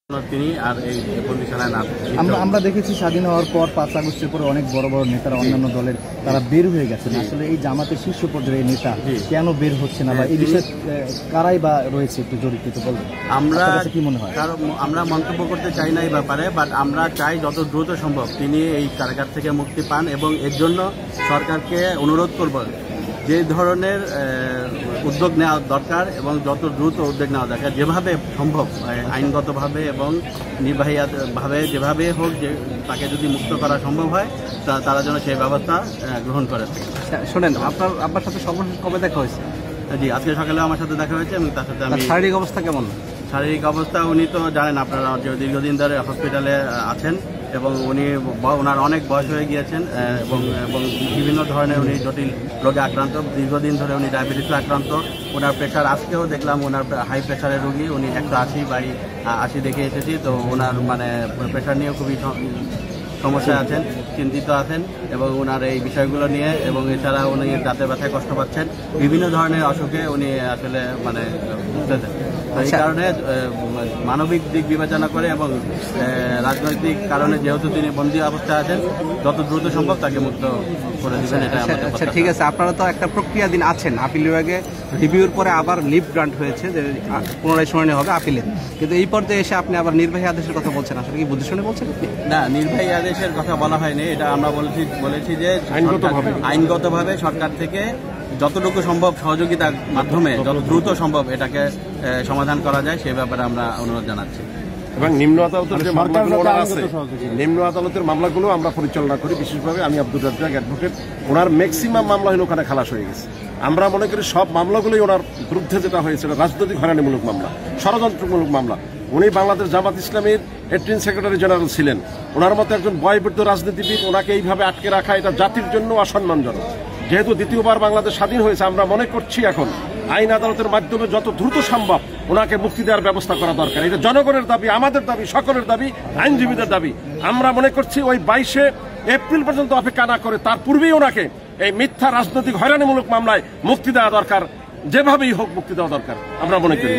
তিনি আর এই বন্দিশালায় না। আমরা দেখেছি স্বাধীন হওয়ার পর 5 আগস্টের পরে অনেক বড় বড় নেতারা অন্যান্য দলের তারা বের হয়ে গেছেন। আসলে এই জামাতের শীর্ষ পর্যায়ের নেতা কেন বের হচ্ছে না বা এই বিষয়ে কারাই বা রয়েছে একটু জড়িত বলবেন? আমরা কি মনে হয়? আমরা মন্তব্য করতে চাই না এই ব্যাপারে, বাট আমরা চাই যত দ্রুত সম্ভব তিনি এই কারাগার থেকে মুক্তি পান এবং এর জন্য সরকারকে অনুরোধ করব যে ধরনের উদ্যোগ নেওয়া দরকার এবং যত দ্রুত উদ্যোগ নেওয়া দরকার, যেভাবে সম্ভব আইনগতভাবে এবং নির্বাহীভাবে যেভাবে হোক, যে তাকে যদি মুক্ত করা সম্ভব হয় তারা যেন সেই ব্যবস্থা গ্রহণ করে। শোনেন, আপনার সাথে সর্বশেষ কবে দেখা হয়েছে? জি, আজকে সকালে আমার সাথে দেখা হয়েছে এবং তার সাথে আমি। শারীরিক অবস্থা কেমন? শারীরিক অবস্থা উনি তো জানেন আপনারা যে দীর্ঘদিন ধরে হসপিটালে আছেন এবং ওনার অনেক বয়স হয়ে গিয়েছেন এবং বিভিন্ন ধরনের উনি জটিল রোগে আক্রান্ত। দীর্ঘদিন ধরে উনি ডায়াবেটিসে আক্রান্ত। ওনার প্রেশার, আজকেও দেখলাম ওনার হাই প্রেশারের রোগী, উনি 180/80 দেখে এসেছি। তো ওনার প্রেশার নিয়েও খুবই সমস্যায় আছেন, চিন্তিত আছেন এবং ওনার এই বিষয়গুলো নিয়ে, এবং এছাড়া উনি দাঁতে ব্যথায় কষ্ট পাচ্ছেন, বিভিন্ন ধরনের অসুখে উনি আসলে ভুগতেছেন। তো এই কারণে মানবিক দিক বিবেচনা করে এবং রাজনৈতিক কারণে যেহেতু তিনি বন্দী অবস্থায় আছেন, যত দ্রুত সম্ভব তাকে মুক্ত করে দেবেন, এটা আমাদের। আচ্ছা, ঠিক আছে। আপনারা তো একটা প্রক্রিয়াধীন আছেন, আপিল বিভাগে রিভিউর পরে আবার লিভ গ্রান্ট হয়েছে যে পুনরায় শুনানি হবে আপিলে, কিন্তু এই পর্যায়ে এসে আপনি আবার নির্বাহী আদেশের কথা বলছেন। আসলে কি বুঝে শুনে বলছেন? না, নির্বাহী আদেশের কথা বলা হয়নি। এটা আমরা বলেছি যে আইনগতভাবে সরকার থেকে যতটুকু সম্ভব সহযোগিতার মাধ্যমে যত দ্রুত সম্ভব এটাকে সমাধান করা যায় সে ব্যাপারে আমরা অনুরোধ জানাচ্ছি। এবং নিম্ন আদালতের যে মামলাগুলো আছে, নিম্ন আদালতের মামলাগুলো আমরা পরিচালনা করি। বিশেষভাবে আমি আব্দুর রাজ্জাক অ্যাডভোকেট, ওনার ম্যাক্সিমাম মামলা হলো ওখানে খালাস হয়ে গেছে। আমরা মনে করি সব মামলাগুলোই ওনার বিরুদ্ধে যেটা হয়েছে রাজনৈতিক হয়রানিমূলক মামলা, ষড়যন্ত্রমূলক মামলা। উনি বাংলাদেশ জামাত ইসলামীর অ্যাক্টিং সেক্রেটারি জেনারেল ছিলেন। ওনার মতো একজন বয়বৃদ্ধ রাজনীতিবিদ, ওনাকে এইভাবে আটকে রাখা এটা জাতির জন্য অসম্মানজনক। যেহেতু দ্বিতীয়বার বাংলাদেশ স্বাধীন হয়েছে, আমরা মনে করছি এখন আইন আদালতের মাধ্যমে যত দ্রুত সম্ভব ওনাকে মুক্তি দেওয়ার ব্যবস্থা করা দরকার। এটা জনগণের দাবি, আমাদের দাবি, সকলের দাবি, আইনজীবীদের দাবি। আমরা মনে করছি ওই 22শে এপ্রিল পর্যন্ত অপেক্ষা না করে তার পূর্বেই ওনাকে এই মিথ্যা রাজনৈতিক হয়রানিমূলক মামলায় মুক্তি দেওয়া দরকার। যেভাবেই হোক মুক্তি দেওয়া দরকার আমরা মনে করি।